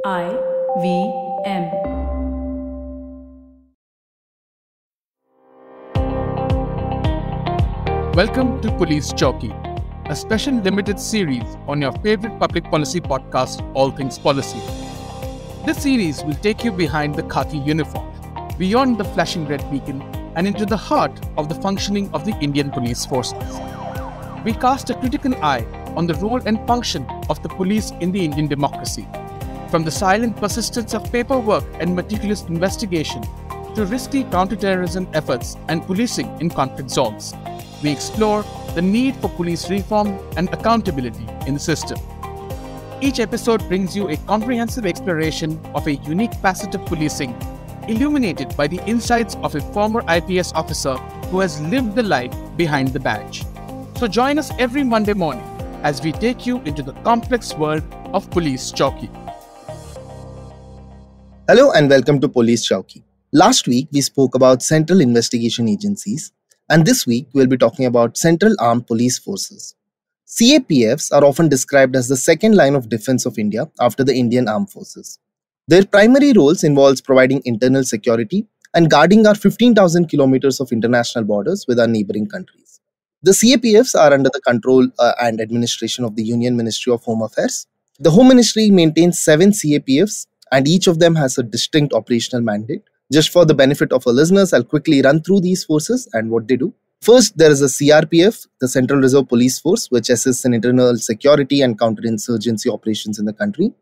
IVM. Welcome to Police Chowki, a special limited series on your favorite public policy podcast, All Things Policy. This series will take you behind the khaki uniform, beyond the flashing red beacon, and into the heart of the functioning of the Indian police forces. We cast a critical eye on the role and function of the police in the Indian democracy, from the silent persistence of paperwork and meticulous investigation to risky counterterrorism efforts and policing in conflict zones. We explore the need for police reform and accountability in the system. Each episode brings you a comprehensive exploration of a unique facet of policing, illuminated by the insights of a former IPS officer who has lived the life behind the badge. So join us every Monday morning as we take you into the complex world of Police Chowki. Hello and welcome to Police Chowki. Last week we spoke about central investigation agencies, and this week we'll be talking about Central Armed Police Forces. CAPFs are often described as the second line of defense of India after the Indian Armed Forces. Their primary roles involves providing internal security and guarding our 15,000 kilometers of international borders with our neighboring countries. The CAPFs are under the control and administration of the Union Ministry of Home Affairs. The Home Ministry maintains 7 CAPFs, and each of them has a distinct operational mandate. Just for the benefit of our listeners, I'll quickly run through these forces and what they do. First, there is a CRPF, the Central Reserve Police Force, which assists in internal security and counterinsurgency operations in the country.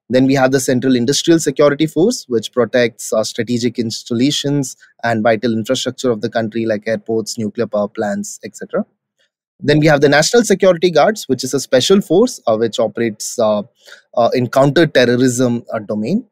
Then we have the Central Industrial Security Force, which protects strategic installations and vital infrastructure of the country like airports, nuclear power plants, etc. Then we have the National Security Guards, which is a special force which operates in counter-terrorism domain.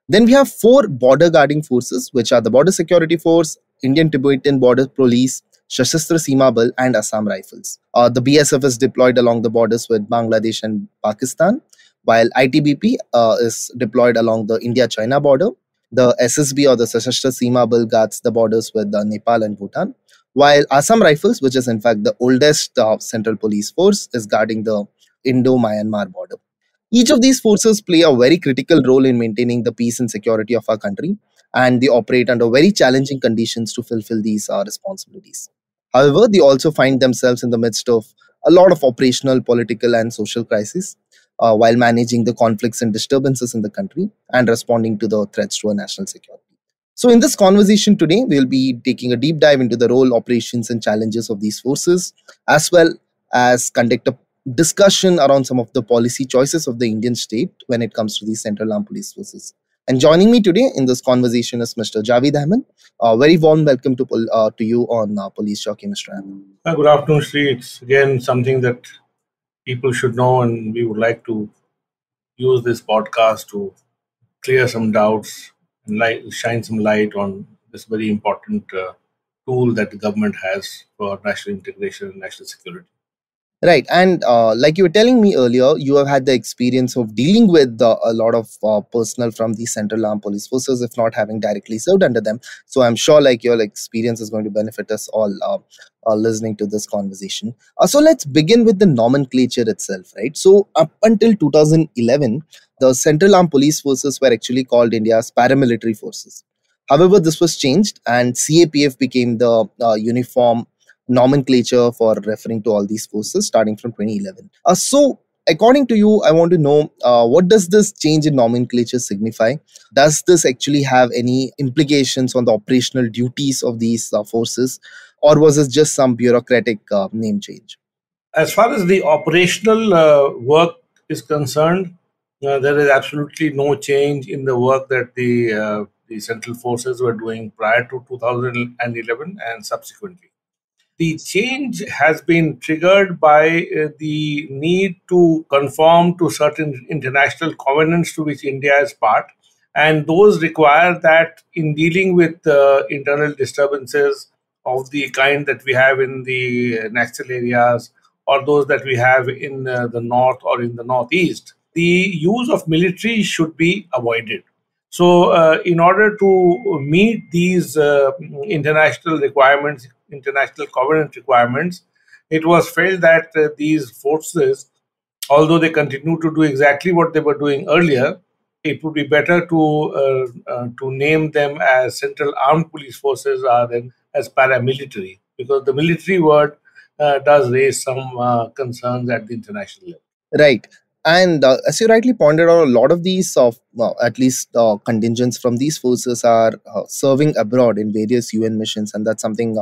Then we have 4 border guarding forces, which are the Border Security Force, Indian Tibetan Border Police, Sashastra Seema Bal, and Assam Rifles. The BSF is deployed along the borders with Bangladesh and Pakistan, while ITBP is deployed along the India-China border. The SSB, or the Sashastra Seema Bal, guards the borders with Nepal and Bhutan, while Assam Rifles, which is in fact the oldest central police force, is guarding the Indo-Myanmar border. Each of these forces play a very critical role in maintaining the peace and security of our country, and they operate under very challenging conditions to fulfill these responsibilities. However, they also find themselves in the midst of a lot of operational, political, and social crises while managing the conflicts and disturbances in the country and responding to the threats to our national security. So in this conversation today, we'll be taking a deep dive into the role, operations, and challenges of these forces, as well as conduct a discussion around some of the policy choices of the Indian state when it comes to these Central Armed Police Forces. And joining me today in this conversation is Mr. Javed Ahmed. Very warm welcome to you on Police Chowki, Mr. Ahmed. Good afternoon, Sri. It's again something that people should know, and we would like to use this podcast to clear some doubts and shine some light on this very important tool that the government has for national integration and national security. Right. And like you were telling me earlier, you have had the experience of dealing with a lot of personnel from the Central Armed Police Forces, if not having directly served under them. So I'm sure like your experience is going to benefit us all listening to this conversation. So let's begin with the nomenclature itself, right? So up until 2011, the Central Armed Police Forces were actually called India's paramilitary forces. However, this was changed and CAPF became the uniform nomenclature for referring to all these forces starting from 2011. So according to you, I want to know what does this change in nomenclature signify? Does this actually have any implications on the operational duties of these forces, or was it just some bureaucratic name change? As far as the operational work is concerned, there is absolutely no change in the work that the central forces were doing prior to 2011 and subsequently. The change has been triggered by the need to conform to certain international covenants to which India is part, and those require that in dealing with internal disturbances of the kind that we have in the Naxal areas or those that we have in the north or in the northeast, the use of military should be avoided. So, in order to meet these international requirements, international covenant requirements, it was felt that these forces, although they continue to do exactly what they were doing earlier, it would be better to name them as Central Armed Police Forces rather than as paramilitary, because the military word does raise some concerns at the international level. Right. And as you rightly pointed out, a lot of these, at least contingents from these forces, are serving abroad in various UN missions, and that's something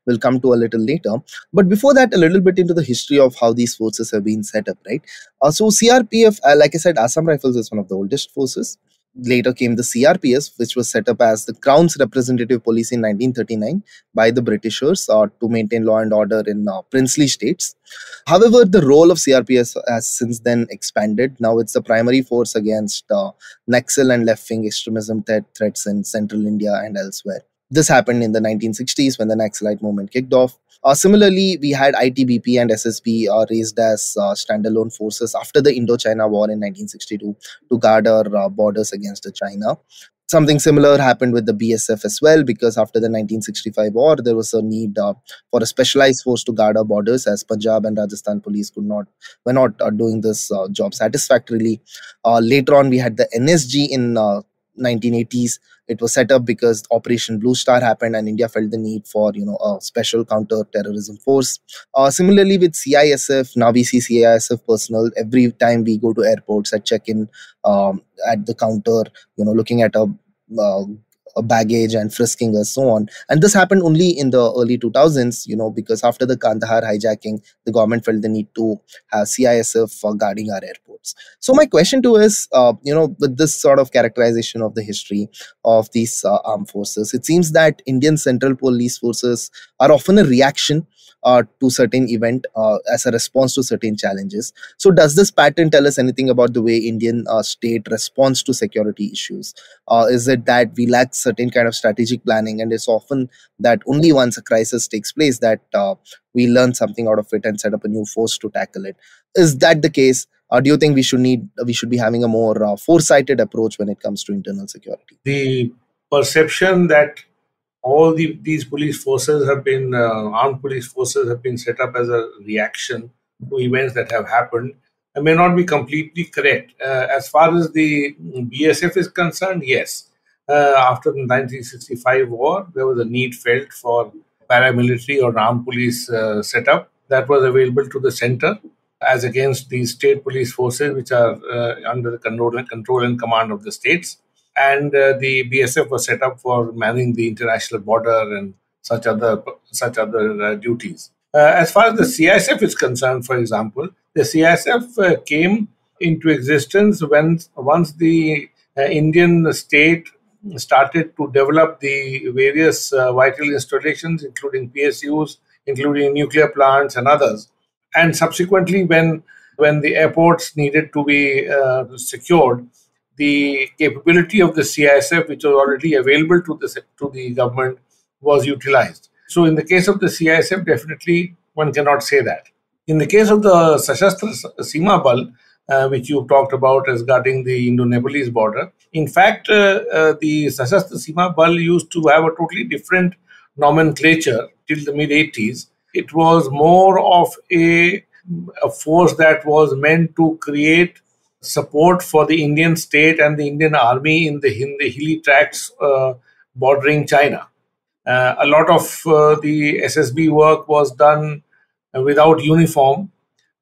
we'll come to a little later. But before that, a little bit into the history of how these forces have been set up, right? So CRPF, like I said, Assam Rifles is one of the oldest forces. Later came the CRPS, which was set up as the Crown's representative police in 1939 by the Britishers to maintain law and order in princely states. However, the role of CRPS has since then expanded. Now it's the primary force against Naxal and left-wing extremism threats in central India and elsewhere. This happened in the 1960s when the Naxalite movement kicked off. Similarly, we had ITBP and SSB raised as standalone forces after the Indochina War in 1962 to guard our borders against China. Something similar happened with the BSF as well, because after the 1965 war, there was a need for a specialized force to guard our borders, as Punjab and Rajasthan police were not doing this job satisfactorily. Later on, we had the NSG in 1980s. It was set up because Operation Blue Star happened, and India felt the need for a special counter-terrorism force. Similarly, with CISF, now we see CISF personnel every time we go to airports at check-in, at the counter, looking at a baggage and frisking us, so on. And this happened only in the early 2000s, because after the Kandahar hijacking, the government felt the need to have CISF for guarding our airports. So my question to is, with this sort of characterization of the history of these armed forces, it seems that Indian Central Police Forces are often a reaction to certain event as a response to certain challenges. So does this pattern tell us anything about the way Indian state responds to security issues? Is it that we lack certain kind of strategic planning, and it's often that only once a crisis takes place that we learn something out of it and set up a new force to tackle it? Is that the case? Do you think we should be having a more foresighted approach when it comes to internal security? The perception that all these police forces have been armed police forces have been set up as a reaction to events that have happened may not be completely correct. As far as the BSF is concerned, yes. After the 1965 war, there was a need felt for paramilitary or armed police setup that was available to the center, as against the state police forces, which are under the control and command of the states. And the BSF was set up for manning the international border and such other duties. As far as the CISF is concerned, for example, the CISF came into existence once the Indian state started to develop the various vital installations, including PSUs, including nuclear plants and others. And subsequently, when the airports needed to be secured, the capability of the CISF, which was already available to the government, was utilized. So in the case of the CISF, definitely one cannot say that. In the case of the Sashastra Seema Bal, which you talked about as guarding the Indo-Nepalese border, in fact, the Sashastra Seema Bal used to have a totally different nomenclature till the mid-80s. It was more of a force that was meant to create support for the Indian state and the Indian army in the hilly tracts bordering China. A lot of the SSB work was done without uniform.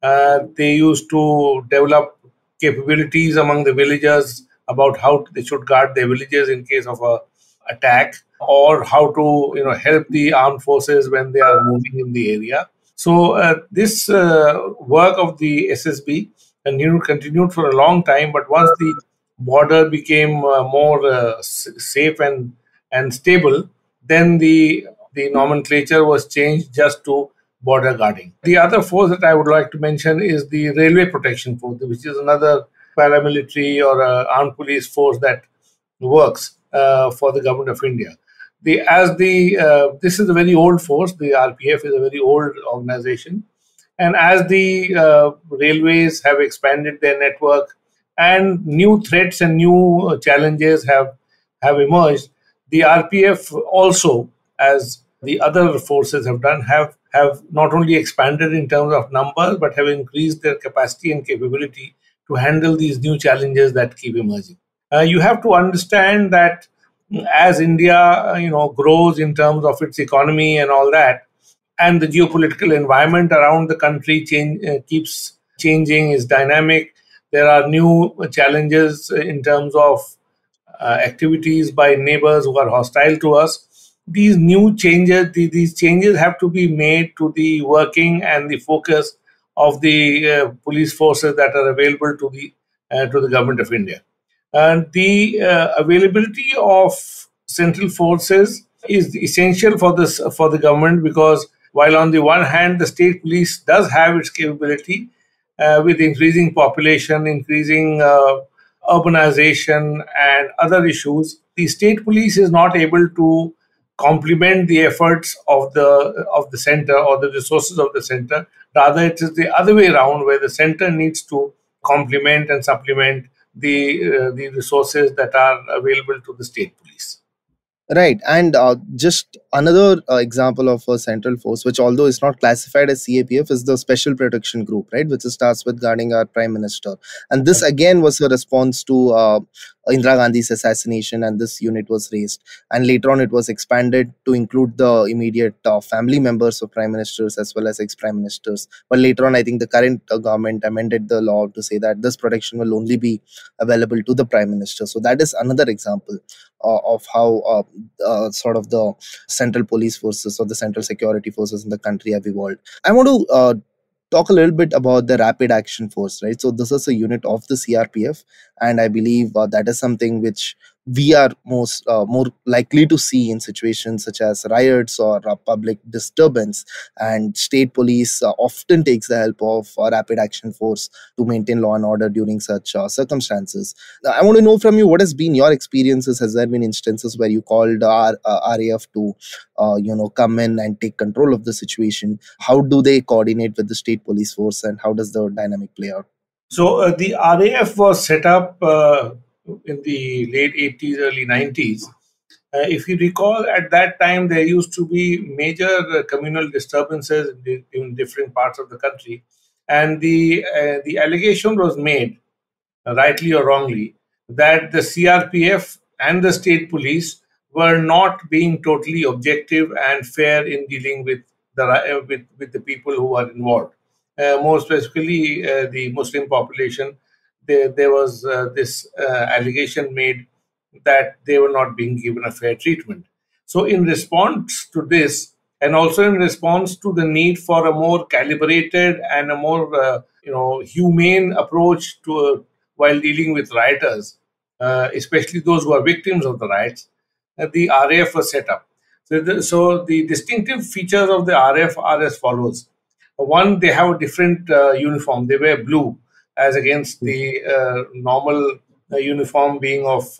They used to develop capabilities among the villagers about how they should guard their villages in case of a attack, or how to help the armed forces when they are moving in the area. So this work of the SSB continued for a long time, but once the border became more safe and stable, then the nomenclature was changed just to border guarding. The other force that I would like to mention is the Railway Protection Force, which is another paramilitary or armed police force that works for the government of India. This is a very old force. The RPF is a very old organization. And as the railways have expanded their network and new threats and new challenges have emerged, the RPF also, as the other forces have done, have not only expanded in terms of numbers, but have increased their capacity and capability to handle these new challenges that keep emerging. You have to understand that as India, grows in terms of its economy and all that, and the geopolitical environment around the country keeps changing, is dynamic. There are new challenges in terms of activities by neighbors who are hostile to us. These changes have to be made to the working and the focus of the police forces that are available to the government of India. And the availability of central forces is essential for the government, because while on the one hand the state police does have its capability, with increasing population, increasing urbanization and other issues, the state police is not able to complement the efforts of the center or the resources of the center. Rather, it is the other way around, where the center needs to complement and supplement the resources that are available to the state police. Right. And just another example of a central force, which although is not classified as CAPF, is the Special Protection Group, right, which starts with guarding our Prime Minister. And this again was a response to Indira Gandhi's assassination, and this unit was raised. And later on, it was expanded to include the immediate family members of Prime Ministers as well as ex-Prime Ministers. But later on, I think the current government amended the law to say that this protection will only be available to the Prime Minister. So that is another example of how sort of the central police forces or the central security forces in the country have evolved. I want to talk a little bit about the Rapid Action Force, right? So this is a unit of the CRPF, and I believe that is something which we are more likely to see in situations such as riots or public disturbance, and state police often takes the help of Rapid Action Force to maintain law and order during such circumstances. I want to know from you, what has been your experiences? Has there been instances where you called RAF to come in and take control of the situation? How do they coordinate with the state police force, and how does the dynamic play out? So the RAF was set up in the late 80s, early 90s. If you recall, at that time there used to be major communal disturbances in different parts of the country, and the allegation was made, rightly or wrongly, that the CRPF and the state police were not being totally objective and fair in dealing with with the people who were involved. More specifically, the Muslim population. There was this allegation made that they were not being given a fair treatment. So, in response to this, and also in response to the need for a more calibrated and a more humane approach to while dealing with rioters, especially those who are victims of the riots, the RAF was set up. So the distinctive features of the RAF are as follows. One, they have a different uniform. They wear blue, as against the normal uniform being of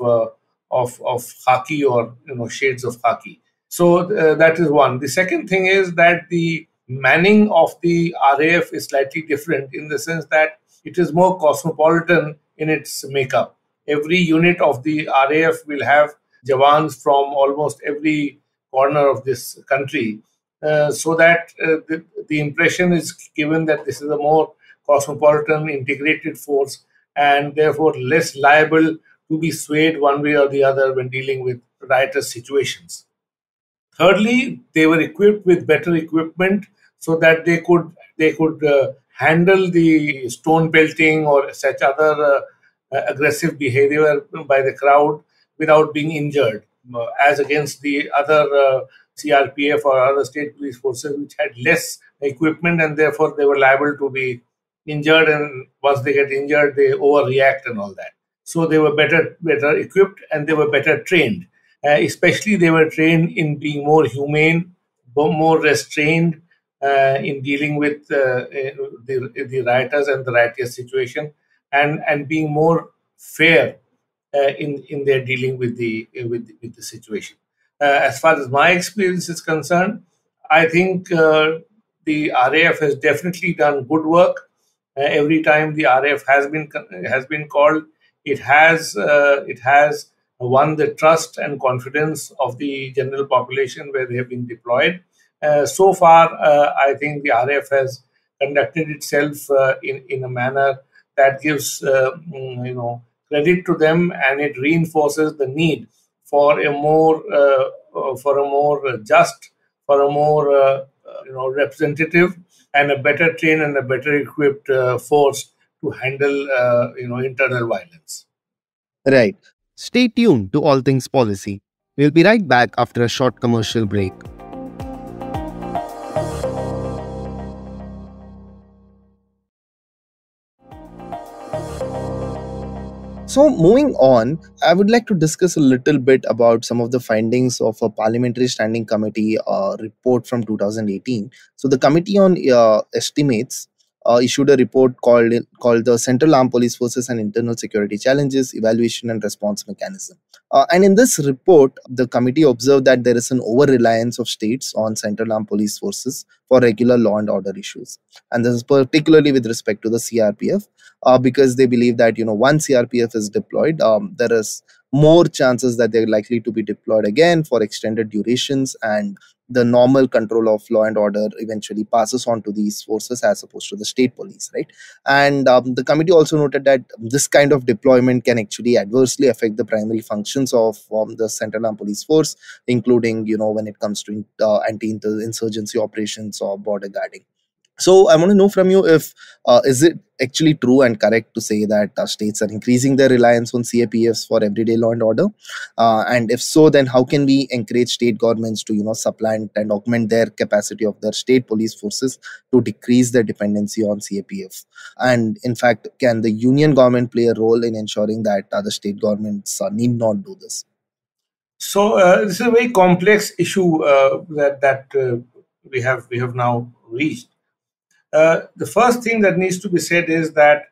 khaki, or shades of khaki. So that is one. The second thing is that the manning of the RAF is slightly different, in the sense that it is more cosmopolitan in its makeup. Every unit of the RAF will have Jawans from almost every corner of this country, so that the impression is given that this is a more cosmopolitan, integrated force, and therefore less liable to be swayed one way or the other when dealing with riotous situations. Thirdly, they were equipped with better equipment, so that they could handle the stone pelting or such other aggressive behavior by the crowd without being injured, as against the other CRPF or other state police forces, which had less equipment, and therefore they were liable to be injured. And once they get injured, they overreact and all that. So they were better equipped, and they were better trained. Especially, they were trained in being more humane, more restrained in dealing with the rioters and the riotous situation, and being more fair in their dealing with the situation. As far as my experience is concerned, I think the RAF has definitely done good work. Every time the RAF has been called, it has won the trust and confidence of the general population where they have been deployed. So far, I think the RAF has conducted itself in a manner that gives credit to them, and it reinforces the need for a more just, for a more representative and a better trained and a better equipped force to handle internal violence. Right. Stay tuned to All Things Policy. We'll be right back after a short commercial break. So, moving on, I would like to discuss a little bit about some of the findings of a Parliamentary Standing Committee report from 2018. So, the Committee on Estimates issued a report called the Central Armed Police Forces and Internal Security Challenges, Evaluation and Response Mechanism. And in this report, the committee observed that there is an over-reliance of states on Central Armed Police Forces for regular law and order issues. And this is particularly with respect to the CRPF. Because they believe that once CRPF is deployed, there is more chances that they're likely to be deployed again for extended durations, and the normal control of law and order eventually passes on to these forces as opposed to the state police, right? And the committee also noted that this kind of deployment can actually adversely affect the primary functions of the Central Armed Police Force, including when it comes to anti-insurgency operations or border guarding. So I want to know from you, if is it actually true and correct to say that states are increasing their reliance on CAPFs for everyday law and order? And if so, then how can we encourage state governments to supplant and augment their capacity of their state police forces to decrease their dependency on CAPF? And in fact, can the union government play a role in ensuring that other state governments need not do this? So this is a very complex issue that we have now reached. The first thing that needs to be said is that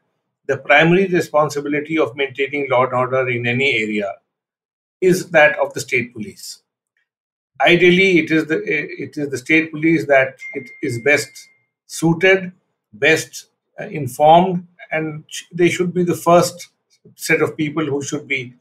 the primary responsibility of maintaining law and order in any area is that of the state police. Ideally, it is the state police that it is best suited, best informed, and they should be the first set of people who should be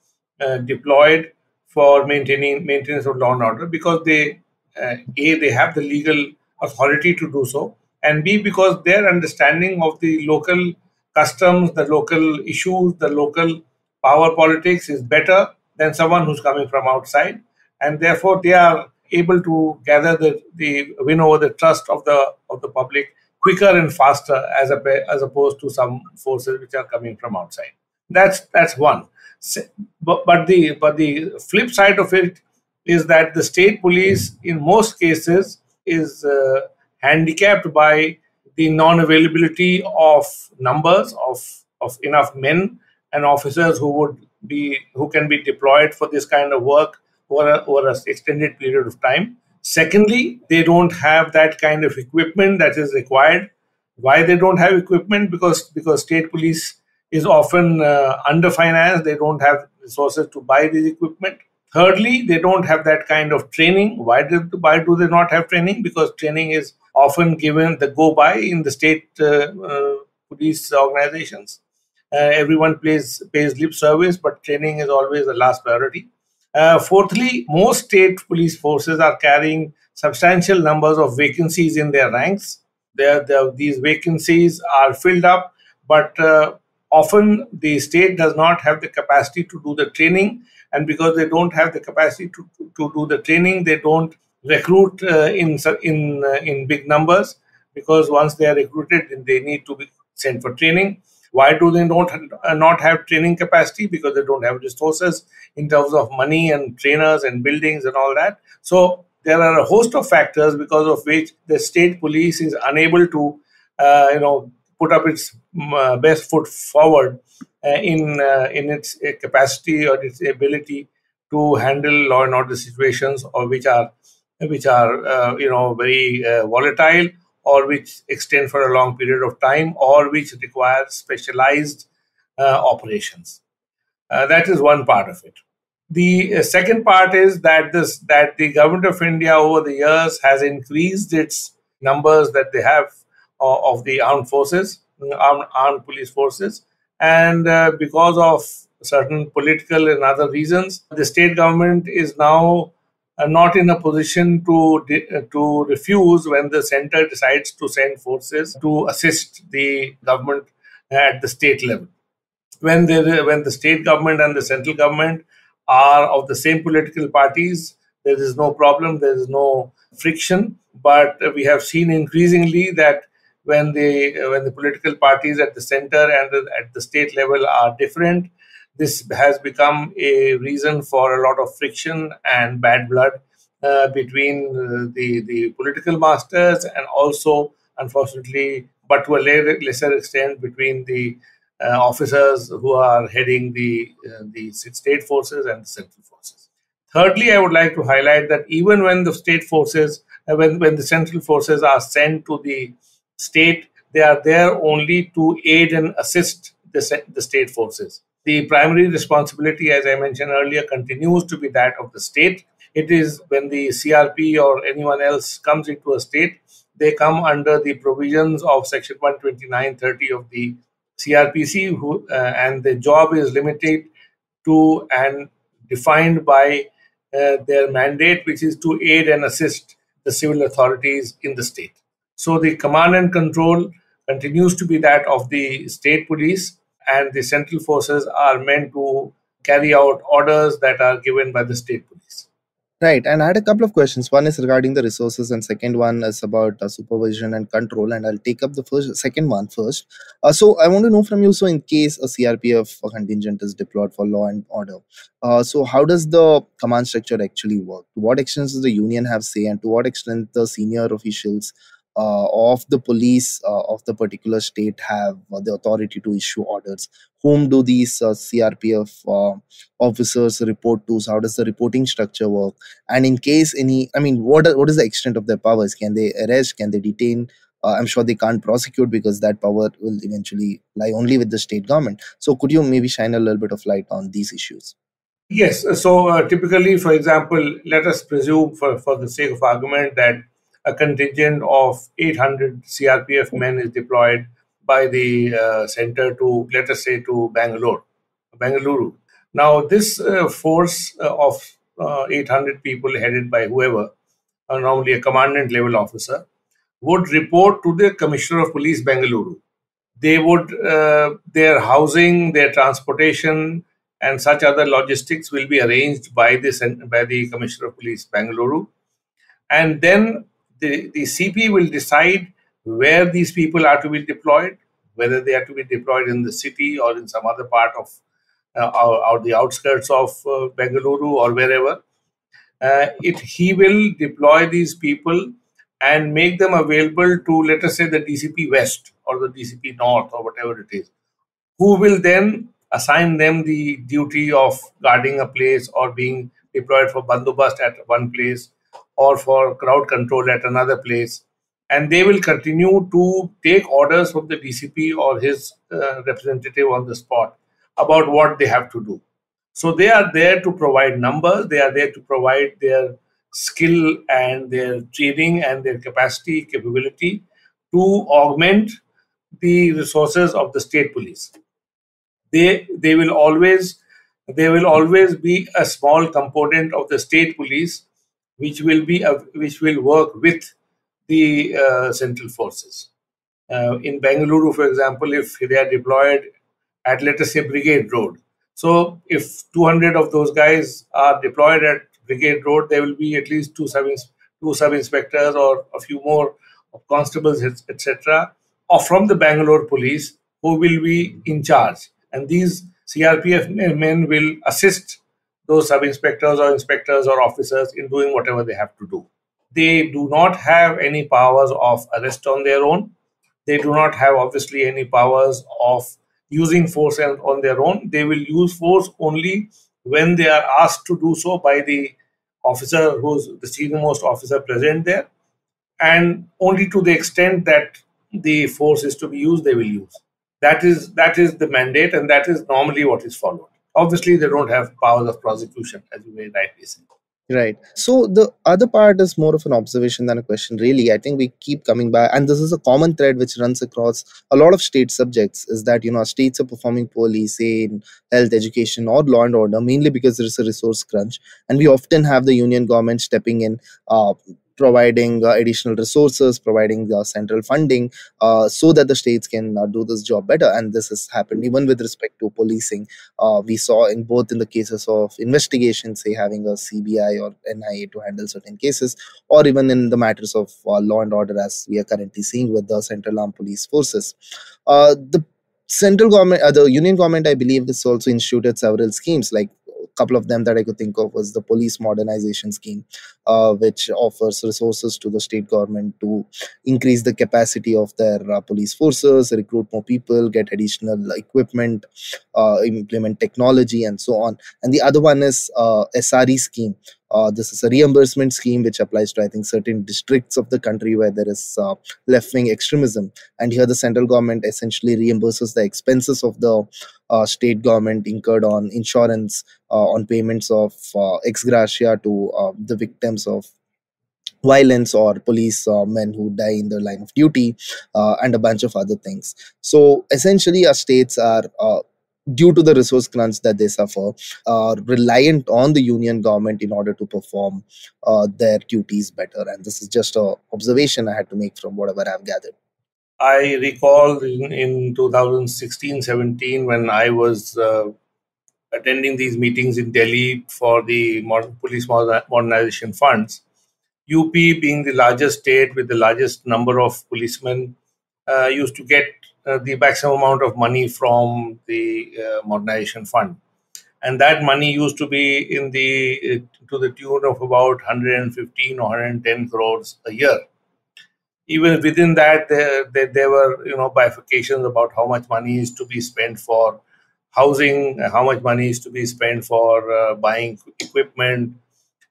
deployed for maintenance of law and order, because they have the legal authority to do so, and B, because their understanding of the local customs, the local issues, the local power politics is better than someone who's coming from outside, and therefore they are able to gather the win over the trust of the public quicker and faster as opposed to some forces which are coming from outside. That's one. But the flip side of it is that the state police in most cases is handicapped by the non-availability of numbers of enough men and officers who can be deployed for this kind of work over an extended period of time. Secondly, they don't have that kind of equipment that is required. Why they don't have equipment? Because state police is often underfinanced. They don't have resources to buy this equipment. Thirdly, they don't have that kind of training. Why do they not have training? Because training is often given the go-by in the state police organizations. Everyone pays lip service, but training is always the last priority. Fourthly, most state police forces are carrying substantial numbers of vacancies in their ranks. These vacancies are filled up, but often the state does not have the capacity to do the training, and because they don't have the capacity to do the training, they don't recruit in big numbers, because once they are recruited, they need to be sent for training. Why do they not have training capacity? Because they don't have resources in terms of money and trainers and buildings and all that. So there are a host of factors because of which the state police is unable to put up its best foot forward in its capacity or its ability to handle law and order situations, or which are very volatile, or which extend for a long period of time, or which require specialized operations. That is one part of it. The second part is that the government of India over the years has increased its numbers that they have of the armed forces, armed police forces, and because of certain political and other reasons, the state government is now not in a position to refuse when the center decides to send forces to assist the government at the state level. when the state government and the central government are of the same political parties, there is no problem, there is no friction. But we have seen increasingly that when the political parties at the center and at the state level are different, this has become a reason for a lot of friction and bad blood between the political masters, and also, unfortunately, but to a lesser extent, between the officers who are heading the state forces and the central forces. Thirdly, I would like to highlight that even when the state forces, when the central forces are sent to the state, they are there only to aid and assist the state forces. The primary responsibility, as I mentioned earlier, continues to be that of the state. It is when the CRP or anyone else comes into a state, they come under the provisions of Section 129(30) of the CRPC, and the job is limited to and defined by their mandate, which is to aid and assist the civil authorities in the state. So the command and control continues to be that of the state police, and the central forces are meant to carry out orders that are given by the state police. Right, and I had a couple of questions. One is regarding the resources, and second one is about supervision and control. And I'll take up the second one first. So I want to know from you. So in case a CRPF contingent is deployed for law and order, so how does the command structure actually work? To what extent does the union have say, and to what extent the senior officials of the police of the particular state have the authority to issue orders? Whom do these CRPF officers report to? So how does the reporting structure work? And in case any, I mean, what is the extent of their powers? Can they arrest? Can they detain? I'm sure they can't prosecute because that power will eventually lie only with the state government. So could you maybe shine a little bit of light on these issues? Yes. So typically, for example, let us presume, for the sake of argument, that a contingent of 800 CRPF men is deployed by the center to, let us say, to Bangalore. Now, this force of 800 people headed by whoever, normally a commandant level officer, would report to the Commissioner of Police Bangalore. They would, their housing, their transportation, and such other logistics will be arranged by the Commissioner of Police Bangalore. And then the CP will decide where these people are to be deployed, whether they are to be deployed in the city or in some other part of the outskirts of Bengaluru or wherever. He will deploy these people and make them available to, let us say, the DCP West or the DCP North or whatever it is, who will then assign them the duty of guarding a place or being deployed for bandobast at one place or for crowd control at another place. And they will continue to take orders from the DCP or his representative on the spot about what they have to do. So they are there to provide numbers, they are there to provide their skill and their training and their capability to augment the resources of the state police. They will always be a small component of the state police which will work with the central forces. In Bengaluru, for example, if they are deployed at, let us say, Brigade Road, so if 200 of those guys are deployed at Brigade Road, there will be at least two sub inspectors or a few more constables, etc., or from the Bangalore police who will be in charge. And these CRPF men will assist those sub inspectors or inspectors or officers in doing whatever they have to do. They do not have any powers of arrest on their own. They do not have, obviously, any powers of using force on their own. They will use force only when they are asked to do so by the officer who's the senior-most officer present there, and only to the extent that the force is to be used, they will use. That is the mandate, and that is normally what is followed. Obviously, they don't have powers of prosecution, as you may rightly say. Right. So the other part is more of an observation than a question, really. I think we keep coming back, and this is a common thread which runs across a lot of state subjects, is that, states are performing poorly, say in health, education, or law and order, mainly because there is a resource crunch. And we often have the union government stepping in, providing additional resources, providing central funding, so that the states can do this job better. And this has happened even with respect to policing. We saw in both in the cases of investigation, say having a CBI or NIA to handle certain cases, or even in the matters of law and order, as we are currently seeing with the Central Armed Police Forces. The central government, the union government, I believe, this also instituted several schemes. Like a couple of them that I could think of was the police modernization scheme, which offers resources to the state government to increase the capacity of their police forces, recruit more people, get additional equipment, implement technology, and so on. And the other one is SRE scheme. This is a reimbursement scheme which applies to, I think, certain districts of the country where there is left-wing extremism. And here the central government essentially reimburses the expenses of the state government incurred on insurance, on payments of ex gratia to the victims of violence, or police men who die in their line of duty, and a bunch of other things. So essentially, our states are, due to the resource crunch that they suffer, are reliant on the union government in order to perform their duties better. And this is just a observation I had to make from whatever I've gathered. I recall in 2016-17 when I was attending these meetings in Delhi for the police modernization funds. UP, being the largest state with the largest number of policemen, used to get the maximum amount of money from the modernization fund, and that money used to be in the to the tune of about 115 or 110 crores a year. Even within that, there were bifurcations about how much money is to be spent for housing, how much money is to be spent for buying equipment,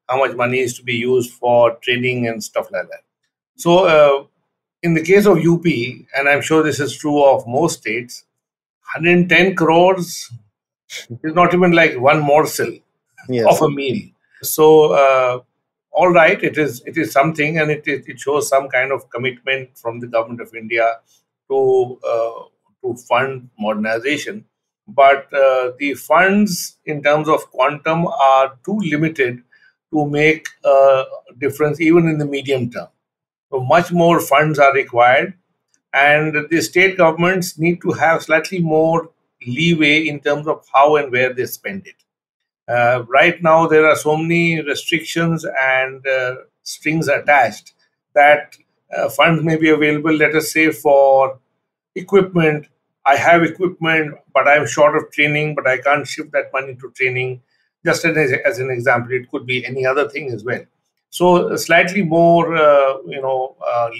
how much money is to be used for training and stuff like that. So in the case of UP, and I'm sure this is true of most states, 110 crores is not even like one morsel of a meal. So all right, it is something, and it shows some kind of commitment from the government of India to fund modernization. But the funds in terms of quantum are too limited to make a difference even in the medium term. So much more funds are required, and the state governments need to have slightly more leeway in terms of how and where they spend it. Right now, there are so many restrictions and strings attached that funds may be available, let us say, for equipment. I have equipment, but I'm short of training, but I can't shift that money to training. Just as an example, it could be any other thing as well. So slightly more,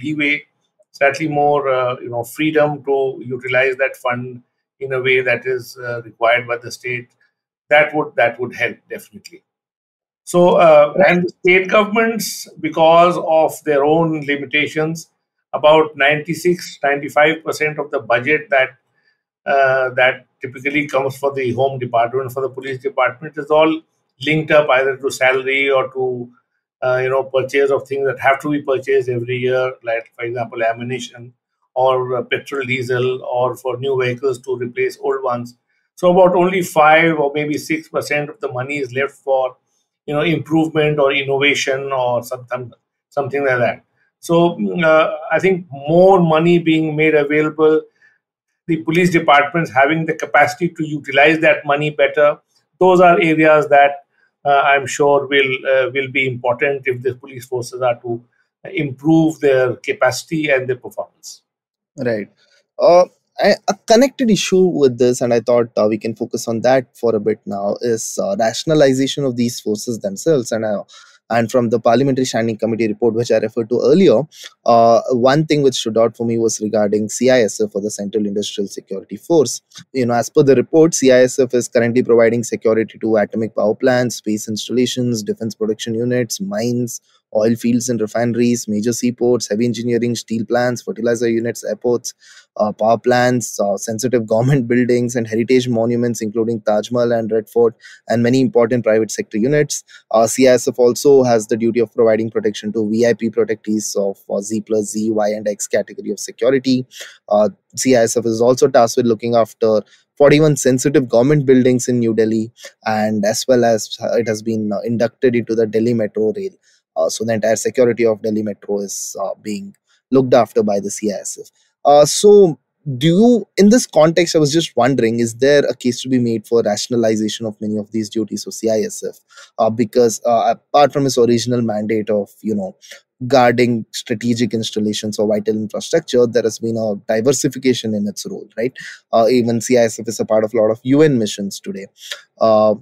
leeway, slightly more, freedom to utilize that fund in a way that is required by the state. That would help definitely. So and the state governments, because of their own limitations, about 96-95% of the budget that typically comes for the home department, for the police department, is all linked up either to salary or to purchase of things that have to be purchased every year, like for example ammunition or petrol, diesel, or for new vehicles to replace old ones. So about only 5 or maybe 6% of the money is left for improvement or innovation or something like that. So I think more money being made available, the police departments having the capacity to utilize that money better, those are areas that I'm sure will be important if the police forces are to improve their capacity and their performance. Right. Uh, a connected issue with this, and I thought we can focus on that for a bit now, is rationalization of these forces themselves. And from the Parliamentary Standing Committee report, which I referred to earlier, one thing which stood out for me was regarding CISF, or the Central Industrial Security Force. As per the report, CISF is currently providing security to atomic power plants, space installations, defense production units, mines, oil fields and refineries, major seaports, heavy engineering, steel plants, fertilizer units, airports, power plants, sensitive government buildings, and heritage monuments, including Taj Mahal and Red Fort, and many important private sector units. CISF also has the duty of providing protection to VIP protectees of Z+, Z, Y, and X category of security. CISF is also tasked with looking after 41 sensitive government buildings in New Delhi, and as well as it has been inducted into the Delhi Metro Rail. So the entire security of Delhi Metro is being looked after by the CISF. So do you, in this context, I was just wondering, is there a case to be made for rationalization of many of these duties of CISF? Because apart from its original mandate of, guarding strategic installations or vital infrastructure, there has been a diversification in its role, right? Even CISF is a part of a lot of UN missions today. Uh,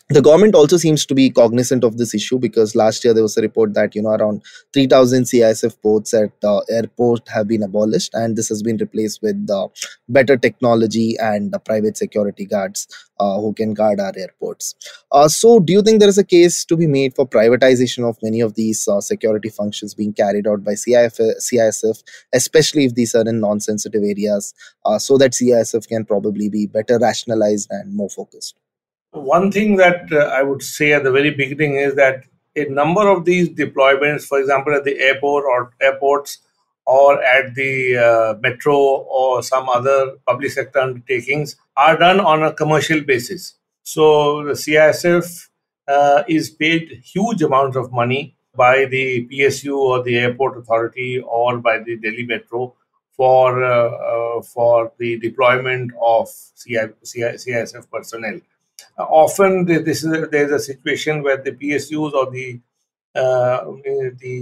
the government also seems to be cognizant of this issue, because last year there was a report that around 3000 CISF ports at airport have been abolished, and this has been replaced with better technology and private security guards who can guard our airports. So do you think there is a case to be made for privatization of many of these security functions being carried out by CISF, especially if these are in non-sensitive areas, so that CISF can probably be better rationalized and more focused? One thing that I would say at the very beginning is that a number of these deployments, for example, at the airport or airports or at the metro or some other public sector undertakings, are done on a commercial basis. So the CISF is paid huge amounts of money by the PSU or the airport authority or by the Delhi Metro for the deployment of CISF personnel. Often there's a situation where the PSUs or the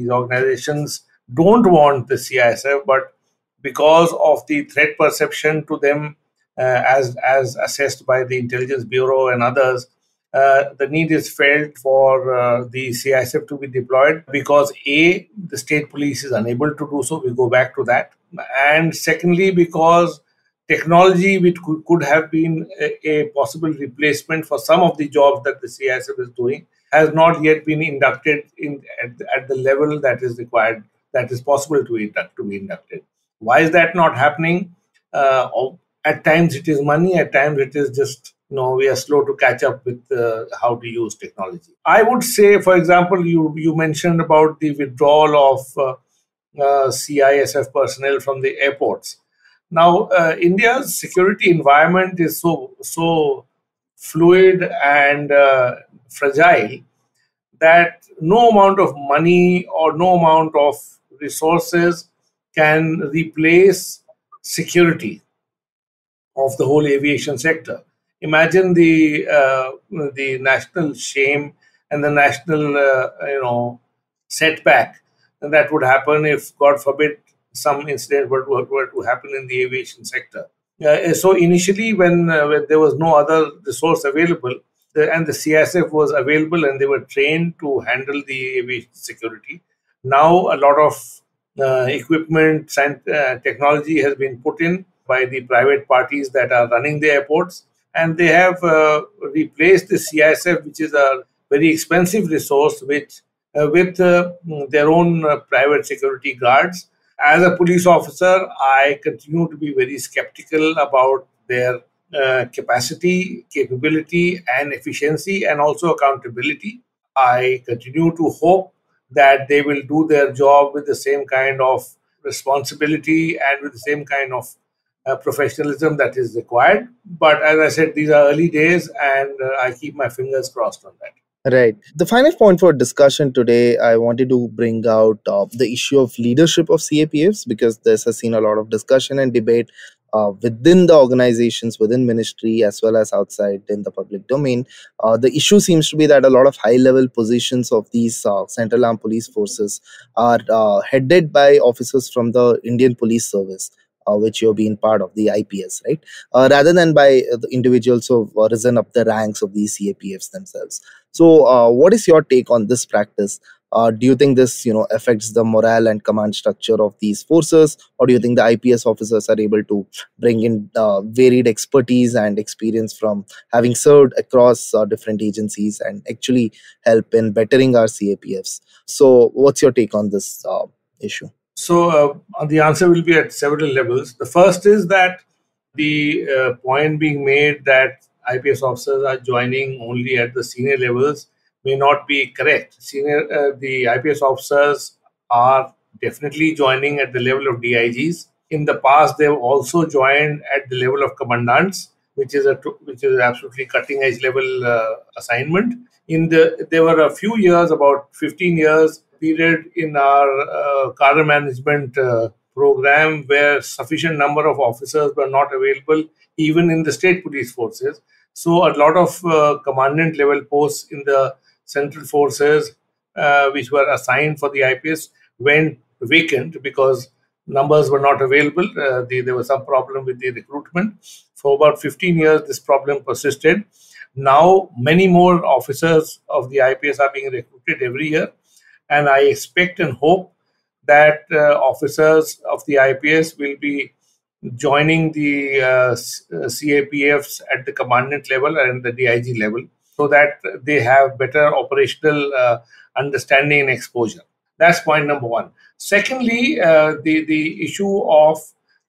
organizations don't want the CISF, but because of the threat perception to them, as assessed by the Intelligence Bureau and others, the need is felt for the CISF to be deployed, because the state police is unable to do so. We go back to that. And secondly, because technology which could have been a possible replacement for some of the jobs that the CISF is doing has not yet been inducted at the level that is required, that is possible to be inducted. Why is that not happening? At times it is money, at times it is just we are slow to catch up with how to use technology. I would say, for example, you mentioned about the withdrawal of CISF personnel from the airports. Now, India's security environment is so fluid and fragile that no amount of money or no amount of resources can replace security of the whole aviation sector. Imagine the national shame and the national setback that would happen if, God forbid, some incident were to happen in the aviation sector. So initially, when there was no other resource available, and the CISF was available and they were trained to handle the aviation security, now a lot of equipment and technology has been put in by the private parties that are running the airports, and they have replaced the CISF, which is a very expensive resource, with their own private security guards. As a police officer, I continue to be very skeptical about their capacity, capability, and efficiency, and also accountability. I continue to hope that they will do their job with the same kind of responsibility and with the same kind of professionalism that is required. But as I said, these are early days, and I keep my fingers crossed on that. Right. The final point for discussion today, I wanted to bring out the issue of leadership of CAPFs, because this has seen a lot of discussion and debate within the organizations, within ministry, as well as outside in the public domain. The issue seems to be that a lot of high-level positions of these Central Armed Police Forces are headed by officers from the Indian Police Service, which you've been part of, the IPS, right? Rather than by the individuals who have risen up the ranks of these CAPFs themselves. So, what is your take on this practice? Do you think this, affects the morale and command structure of these forces, or do you think the IPS officers are able to bring in varied expertise and experience from having served across different agencies and actually help in bettering our CAPFs? So, what's your take on this issue? So the answer will be at several levels. The first is that the point being made that IPS officers are joining only at the senior levels may not be correct. The IPS officers are definitely joining at the level of DIGs. In the past, they've also joined at the level of commandants, which is absolutely cutting edge level assignment. There were a few years, about 15 years period in our cadre management program where sufficient number of officers were not available even in the state police forces. So a lot of commandant level posts in the central forces which were assigned for the IPS went vacant because numbers were not available. There was some problem with the recruitment. For about 15 years, this problem persisted. Now, many more officers of the IPS are being recruited every year, and I expect and hope that officers of the IPS will be joining the CAPFs at the commandant level and the DIG level so that they have better operational understanding and exposure. That's point number one. Secondly, the issue of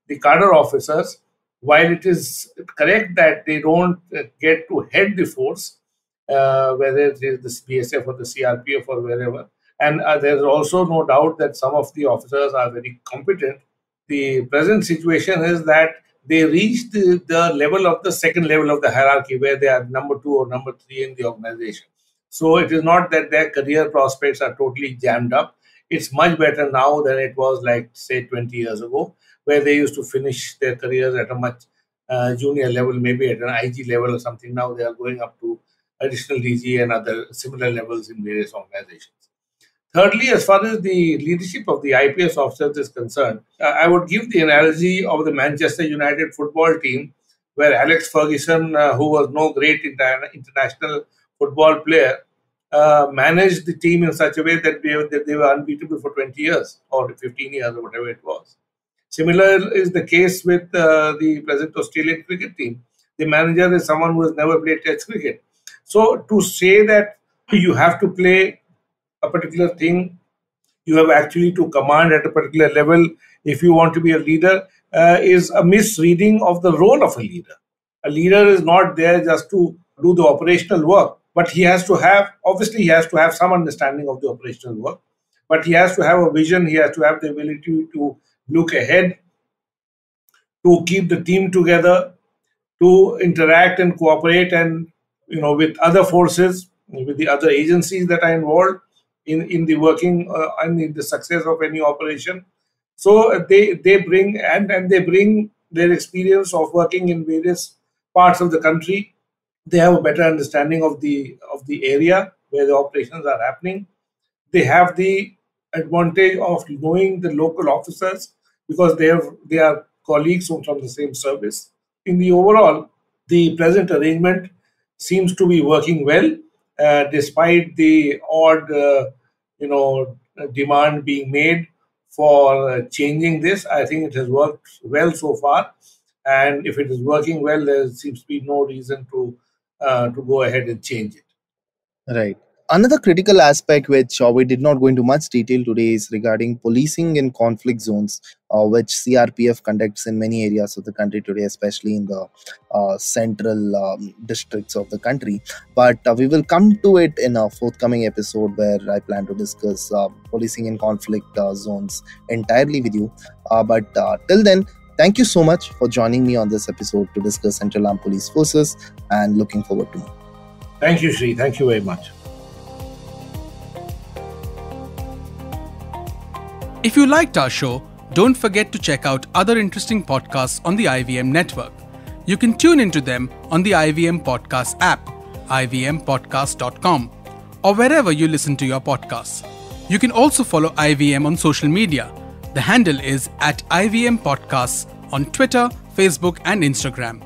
the cadre officers, while it is correct that they don't get to head the force, whether it is the BSF or the CRPF or wherever, and there's also no doubt that some of the officers are very competent. The present situation is that they reach the level of the second level of the hierarchy where they are number 2 or number 3 in the organization. So it is not that their career prospects are totally jammed up. It's much better now than it was like, say, 20 years ago, where they used to finish their careers at a much junior level, maybe at an IG level or something. Now they are going up to additional DG and other similar levels in various organizations. Thirdly, as far as the leadership of the IPS officers is concerned, I would give the analogy of the Manchester United football team, where Alex Ferguson, who was no great international football player, managed the team in such a way that they were unbeatable for 20 years or 15 years or whatever it was. Similar is the case with the present Australian cricket team. The manager is someone who has never played Test cricket. So to say that you have to play a particular thing, you have actually to command at a particular level if you want to be a leader is a misreading of the role of a leader. A leader is not there just to do the operational work, but he has to have some understanding of the operational work, but he has to have a vision, he has to have the ability to look ahead, to keep the team together, to interact and cooperate and with other forces, with the other agencies that are involved in the working and in the success of any operation. So they bring their experience of working in various parts of the country. They have a better understanding of the area where the operations are happening. They have the advantage of knowing the local officers because they are colleagues from the same service. In the overall, the present arrangement seems to be working well, despite the odd demand being made for changing this. I think it has worked well so far, and if it is working well, there seems to be no reason to go ahead and change it. Right. Another critical aspect which we did not go into much detail today is regarding policing in conflict zones, which CRPF conducts in many areas of the country today, especially in the central districts of the country. But we will come to it in a forthcoming episode where I plan to discuss policing in conflict zones entirely with you. But till then, thank you so much for joining me on this episode to discuss Central Armed Police Forces, and looking forward to more. Thank you, Sri. Thank you very much. If you liked our show, don't forget to check out other interesting podcasts on the IVM network. You can tune into them on the IVM Podcast app, ivmpodcast.com, or wherever you listen to your podcasts. You can also follow IVM on social media. The handle is @IVM Podcasts on Twitter, Facebook, and Instagram.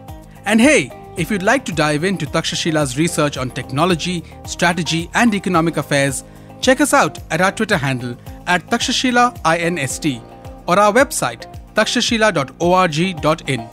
And hey, if you'd like to dive into Takshashila's research on technology, strategy, and economic affairs, check us out at our Twitter handle @Takshashila INST or our website takshashila.org.in.